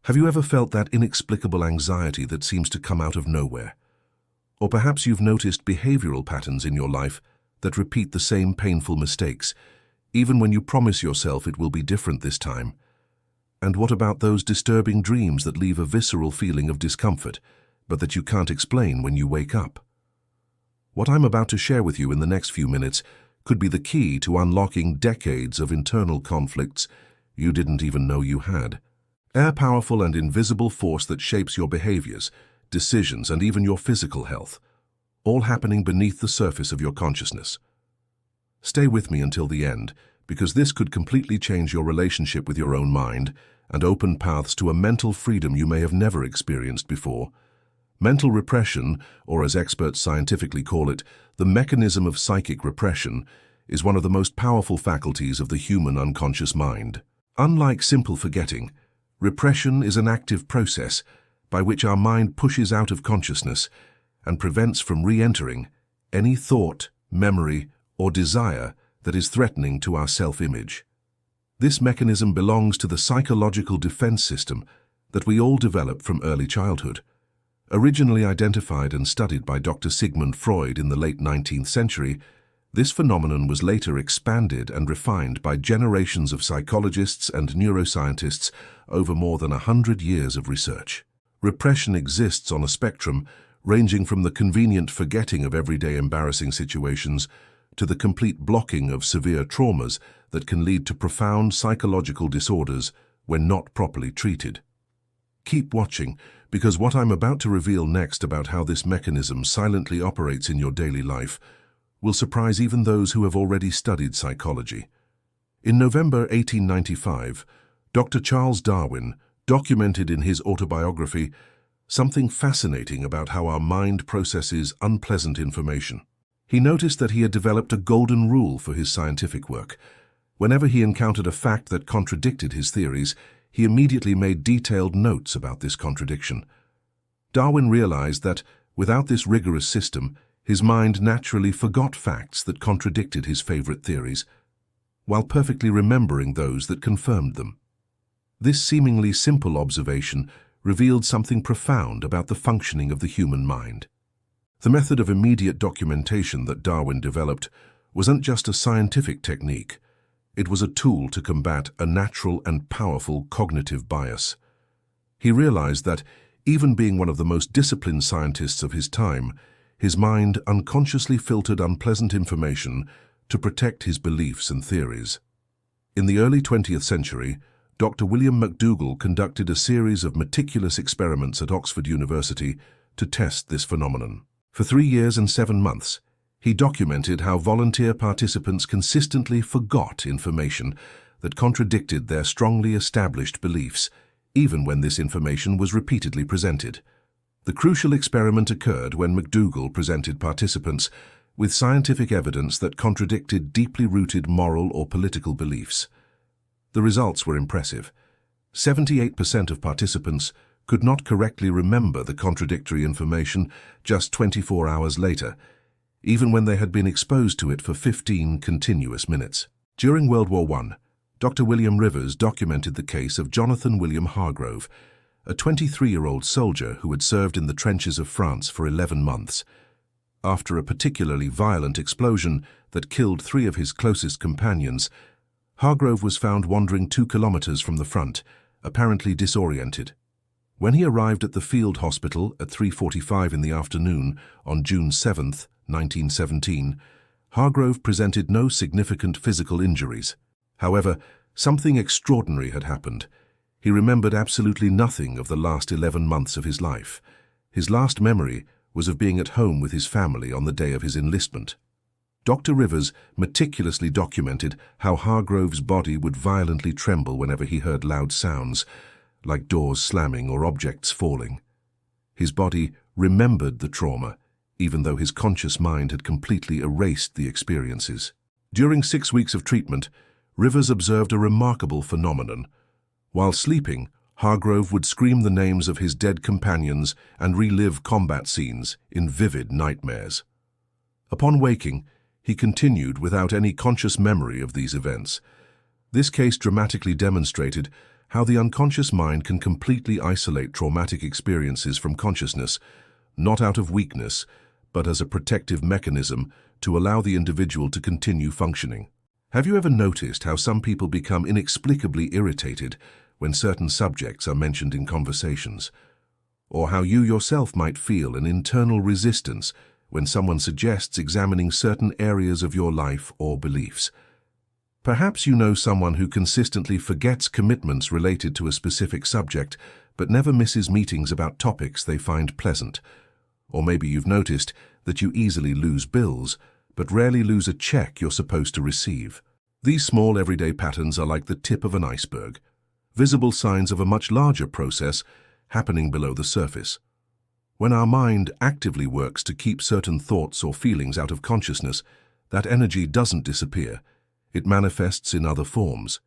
Have you ever felt that inexplicable anxiety that seems to come out of nowhere? Or perhaps you've noticed behavioral patterns in your life that repeat the same painful mistakes, even when you promise yourself it will be different this time. And what about those disturbing dreams that leave a visceral feeling of discomfort, but that you can't explain when you wake up? What I'm about to share with you in the next few minutes could be the key to unlocking decades of internal conflicts you didn't even know you had. A powerful and invisible force that shapes your behaviors, decisions, and even your physical health, all happening beneath the surface of your consciousness. Stay with me until the end, because this could completely change your relationship with your own mind and open paths to a mental freedom you may have never experienced before. Mental repression, or as experts scientifically call it, the mechanism of psychic repression, is one of the most powerful faculties of the human unconscious mind. Unlike simple forgetting, repression is an active process by which our mind pushes out of consciousness and prevents from re-entering any thought, memory, or desire that is threatening to our self-image. This mechanism belongs to the psychological defense system that we all develop from early childhood. Originally identified and studied by Dr. Sigmund Freud in the late 19th century, this phenomenon was later expanded and refined by generations of psychologists and neuroscientists over more than 100 years of research. Repression exists on a spectrum ranging from the convenient forgetting of everyday embarrassing situations to the complete blocking of severe traumas that can lead to profound psychological disorders when not properly treated. Keep watching, because what I'm about to reveal next about how this mechanism silently operates in your daily life will surprise even those who have already studied psychology. In November 1895, Dr. Charles Darwin documented in his autobiography something fascinating about how our mind processes unpleasant information. He noticed that he had developed a golden rule for his scientific work. Whenever he encountered a fact that contradicted his theories, he immediately made detailed notes about this contradiction. Darwin realized that, without this rigorous system, his mind naturally forgot facts that contradicted his favorite theories, while perfectly remembering those that confirmed them. This seemingly simple observation revealed something profound about the functioning of the human mind. The method of immediate documentation that Darwin developed wasn't just a scientific technique. It was a tool to combat a natural and powerful cognitive bias. He realized that, even being one of the most disciplined scientists of his time, his mind unconsciously filtered unpleasant information to protect his beliefs and theories. In the early 20th century, Dr. William McDougall conducted a series of meticulous experiments at Oxford University to test this phenomenon. For 3 years and 7 months, he documented how volunteer participants consistently forgot information that contradicted their strongly established beliefs, even when this information was repeatedly presented. The crucial experiment occurred when McDougall presented participants with scientific evidence that contradicted deeply rooted moral or political beliefs. The results were impressive. 78% of participants could not correctly remember the contradictory information just 24 hours later, even when they had been exposed to it for 15 continuous minutes. During World War I, Dr. William Rivers documented the case of Jonathan William Hargrove, a 23-year-old soldier who had served in the trenches of France for 11 months. After a particularly violent explosion that killed 3 of his closest companions, Hargrove was found wandering 2 kilometers from the front, apparently disoriented. When he arrived at the field hospital at 3:45 in the afternoon on June 7, 1917, Hargrove presented no significant physical injuries. However, something extraordinary had happened. He remembered absolutely nothing of the last 11 months of his life. His last memory was of being at home with his family on the day of his enlistment. Dr. Rivers meticulously documented how Hargrove's body would violently tremble whenever he heard loud sounds, like doors slamming or objects falling. His body remembered the trauma, even though his conscious mind had completely erased the experiences. During 6 weeks of treatment, Rivers observed a remarkable phenomenon. While sleeping, Hargrove would scream the names of his dead companions and relive combat scenes in vivid nightmares. Upon waking, he continued without any conscious memory of these events. This case dramatically demonstrated how the unconscious mind can completely isolate traumatic experiences from consciousness, not out of weakness, but as a protective mechanism to allow the individual to continue functioning. Have you ever noticed how some people become inexplicably irritated when certain subjects are mentioned in conversations? Or how you yourself might feel an internal resistance when someone suggests examining certain areas of your life or beliefs? Perhaps you know someone who consistently forgets commitments related to a specific subject, but never misses meetings about topics they find pleasant. Or maybe you've noticed that you easily lose bills, but rarely lose a check you're supposed to receive. These small everyday patterns are like the tip of an iceberg, visible signs of a much larger process happening below the surface. When our mind actively works to keep certain thoughts or feelings out of consciousness, that energy doesn't disappear. It manifests in other forms.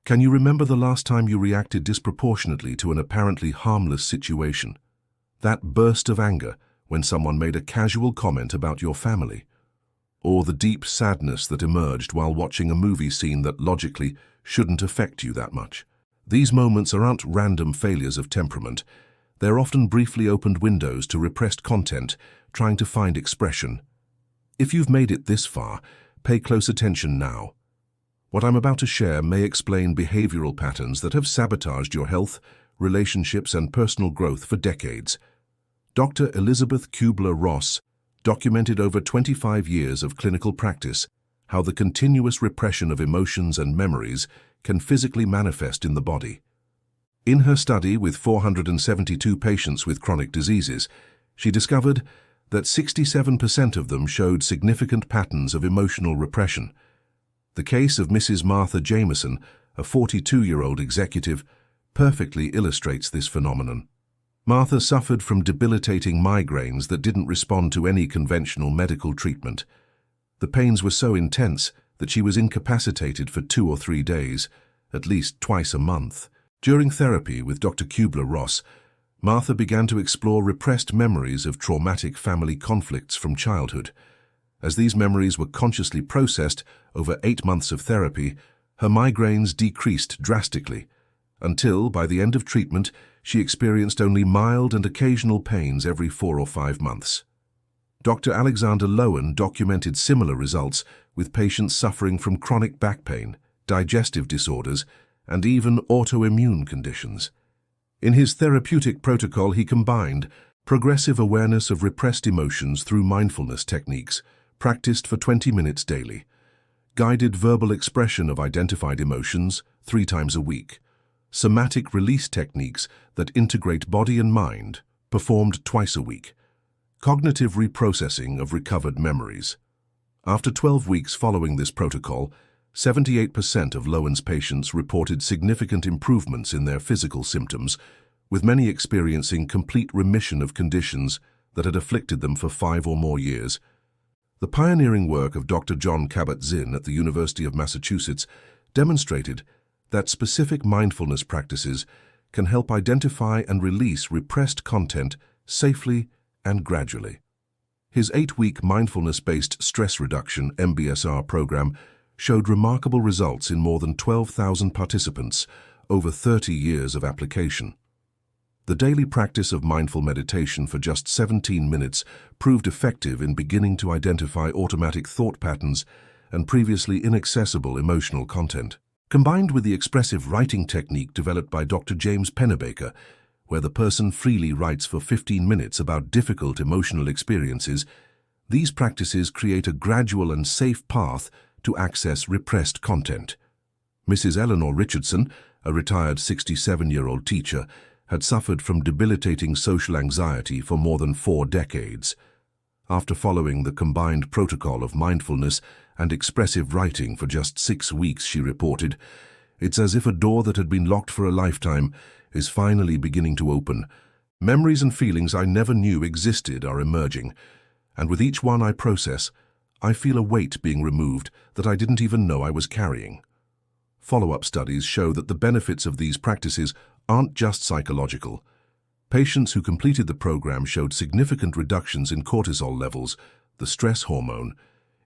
Can you remember the last time you reacted disproportionately to an apparently harmless situation? That burst of anger when someone made a casual comment about your family? Or the deep sadness that emerged while watching a movie scene that logically shouldn't affect you that much? These moments aren't random failures of temperament. They're often briefly opened windows to repressed content trying to find expression. If you've made it this far, pay close attention now. What I'm about to share may explain behavioral patterns that have sabotaged your health, relationships, and personal growth for decades. Dr. Elizabeth Kubler-Ross documented over 25 years of clinical practice how the continuous repression of emotions and memories can physically manifest in the body. In her study with 472 patients with chronic diseases, she discovered that 67% of them showed significant patterns of emotional repression. The case of Mrs. Martha Jameson, a 42-year-old executive, perfectly illustrates this phenomenon. Martha suffered from debilitating migraines that didn't respond to any conventional medical treatment. The pains were so intense that she was incapacitated for 2 or 3 days, at least twice a month. During therapy with Dr. Kubler-Ross, Martha began to explore repressed memories of traumatic family conflicts from childhood. As these memories were consciously processed over 8 months of therapy, her migraines decreased drastically, until, by the end of treatment, she experienced only mild and occasional pains every 4 or 5 months. Dr. Alexander Lowen documented similar results with patients suffering from chronic back pain, digestive disorders, and even autoimmune conditions. In his therapeutic protocol, he combined progressive awareness of repressed emotions through mindfulness techniques, practiced for 20 minutes daily, guided verbal expression of identified emotions 3 times a week, somatic release techniques that integrate body and mind, performed twice a week, cognitive reprocessing of recovered memories. After 12 weeks following this protocol, 78% of Lowen's patients reported significant improvements in their physical symptoms, with many experiencing complete remission of conditions that had afflicted them for 5 or more years. The pioneering work of Dr. John Kabat-Zinn at the University of Massachusetts demonstrated that specific mindfulness practices can help identify and release repressed content safely and gradually. His 8-week mindfulness-based stress reduction (MBSR) program showed remarkable results in more than 12,000 participants over 30 years of application. The daily practice of mindful meditation for just 17 minutes proved effective in beginning to identify automatic thought patterns and previously inaccessible emotional content. Combined with the expressive writing technique developed by Dr. James Pennebaker, where the person freely writes for 15 minutes about difficult emotional experiences, these practices create a gradual and safe path to access repressed content. Mrs. Eleanor Richardson, a retired 67-year-old teacher, had suffered from debilitating social anxiety for more than 4 decades. After following the combined protocol of mindfulness and expressive writing for just 6 weeks, she reported, "It's as if a door that had been locked for a lifetime is finally beginning to open. Memories and feelings I never knew existed are emerging, and with each one I process, I feel a weight being removed that I didn't even know I was carrying." Follow-up studies show that the benefits of these practices aren't just psychological. Patients who completed the program showed significant reductions in cortisol levels, the stress hormone,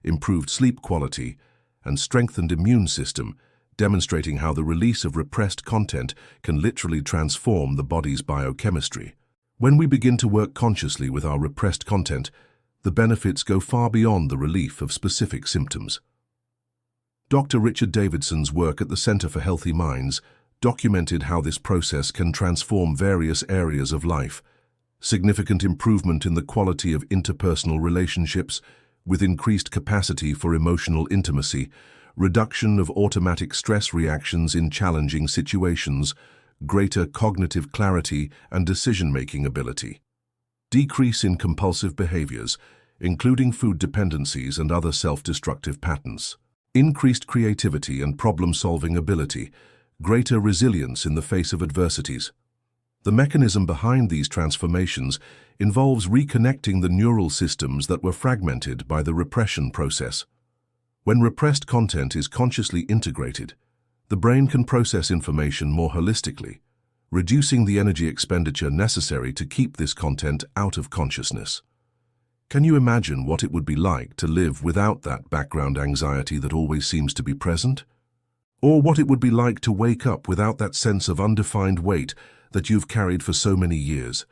improved sleep quality, and strengthened immune system, demonstrating how the release of repressed content can literally transform the body's biochemistry. When we begin to work consciously with our repressed content, the benefits go far beyond the relief of specific symptoms. Dr. Richard Davidson's work at the Center for Healthy Minds documented how this process can transform various areas of life. Significant improvement in the quality of interpersonal relationships, with increased capacity for emotional intimacy, reduction of automatic stress reactions in challenging situations, greater cognitive clarity and decision-making ability. Decrease in compulsive behaviors, including food dependencies and other self-destructive patterns. Increased creativity and problem-solving ability, greater resilience in the face of adversities. The mechanism behind these transformations involves reconnecting the neural systems that were fragmented by the repression process. When repressed content is consciously integrated, the brain can process information more holistically, reducing the energy expenditure necessary to keep this content out of consciousness. Can you imagine what it would be like to live without that background anxiety that always seems to be present? Or what it would be like to wake up without that sense of undefined weight that you've carried for so many years?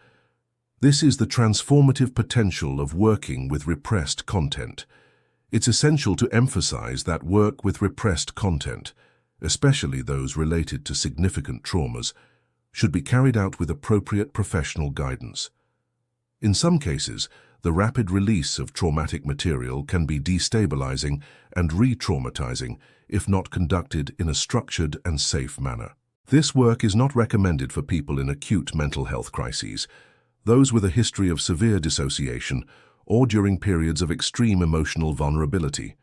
This is the transformative potential of working with repressed content. It's essential to emphasize that work with repressed content, especially those related to significant traumas, should be carried out with appropriate professional guidance. In some cases, the rapid release of traumatic material can be destabilizing and re-traumatizing if not conducted in a structured and safe manner. This work is not recommended for people in acute mental health crises, those with a history of severe dissociation, or during periods of extreme emotional vulnerability.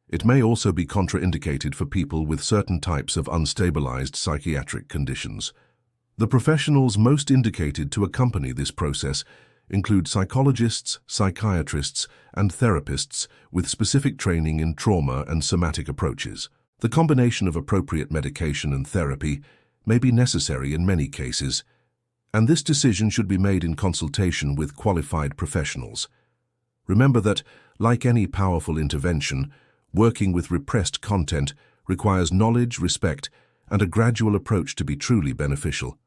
It may also be contraindicated for people with certain types of unstabilized psychiatric conditions. The professionals most indicated to accompany this process include psychologists, psychiatrists, and therapists with specific training in trauma and somatic approaches. The combination of appropriate medication and therapy may be necessary in many cases, and this decision should be made in consultation with qualified professionals. Remember that, like any powerful intervention, working with repressed content requires knowledge, respect, and a gradual approach to be truly beneficial.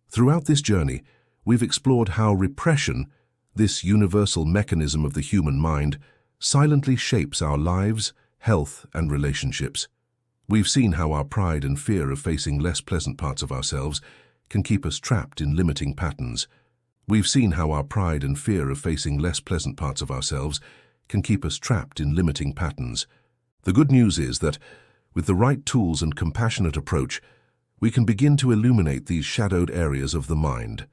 Throughout this journey, we've explored how repression, this universal mechanism of the human mind, silently shapes our lives, health, and relationships. We've seen how our pride and fear of facing less pleasant parts of ourselves can keep us trapped in limiting patterns. We've seen how our pride and fear of facing less pleasant parts of ourselves can keep us trapped in limiting patterns. The good news is that, with the right tools and compassionate approach, we can begin to illuminate these shadowed areas of the mind.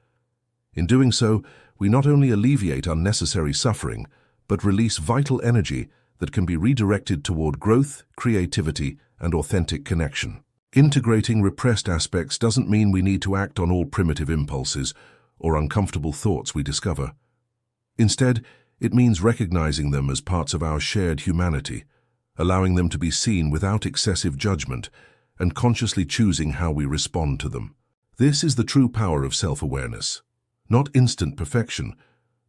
In doing so, we not only alleviate unnecessary suffering, but release vital energy that can be redirected toward growth, creativity, and authentic connection. Integrating repressed aspects doesn't mean we need to act on all primitive impulses or uncomfortable thoughts we discover. Instead, it means recognizing them as parts of our shared humanity, allowing them to be seen without excessive judgment, and consciously choosing how we respond to them. This is the true power of self-awareness. Not instant perfection,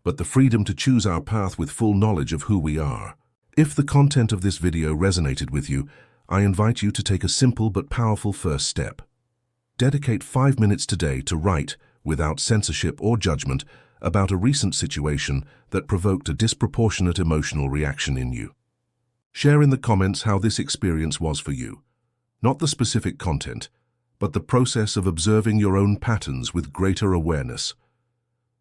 but the freedom to choose our path with full knowledge of who we are. If the content of this video resonated with you, I invite you to take a simple but powerful first step. Dedicate 5 minutes today to write, without censorship or judgment, about a recent situation that provoked a disproportionate emotional reaction in you. Share in the comments how this experience was for you. Not the specific content, but the process of observing your own patterns with greater awareness.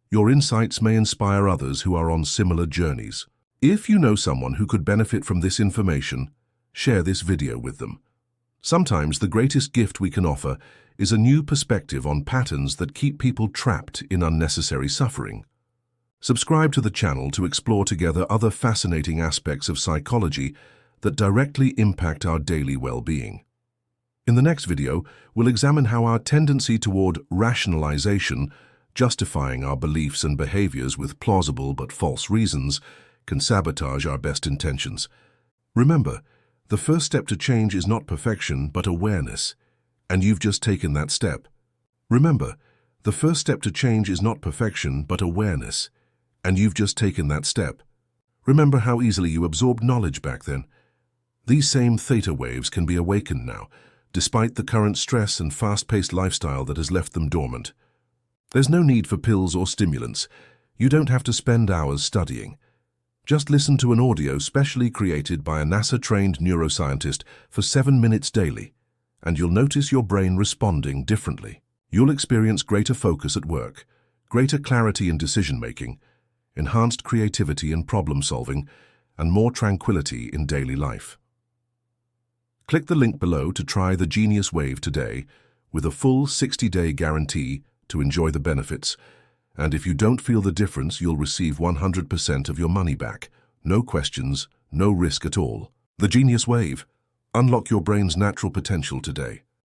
Your insights may inspire others who are on similar journeys. If you know someone who could benefit from this information, share this video with them. Sometimes the greatest gift we can offer is a new perspective on patterns that keep people trapped in unnecessary suffering. Subscribe to the channel to explore together other fascinating aspects of psychology that directly impact our daily well-being. In the next video, we'll examine how our tendency toward rationalization, justifying our beliefs and behaviors with plausible but false reasons, can sabotage our best intentions. Remember, the first step to change is not perfection, but awareness, and you've just taken that step. Remember, the first step to change is not perfection, but awareness, and you've just taken that step. Remember how easily you absorbed knowledge back then. These same theta waves can be awakened now, despite the current stress and fast-paced lifestyle that has left them dormant. There's no need for pills or stimulants. You don't have to spend hours studying. Just listen to an audio specially created by a NASA-trained neuroscientist for 7 minutes daily, and you'll notice your brain responding differently. You'll experience greater focus at work, greater clarity in decision-making, enhanced creativity in problem-solving, and more tranquility in daily life. Click the link below to try the Genius Wave today with a full 60-day guarantee to enjoy the benefits, and if you don't feel the difference, you'll receive 100% of your money back. No questions, no risk at all. The Genius Wave. Unlock your brain's natural potential today.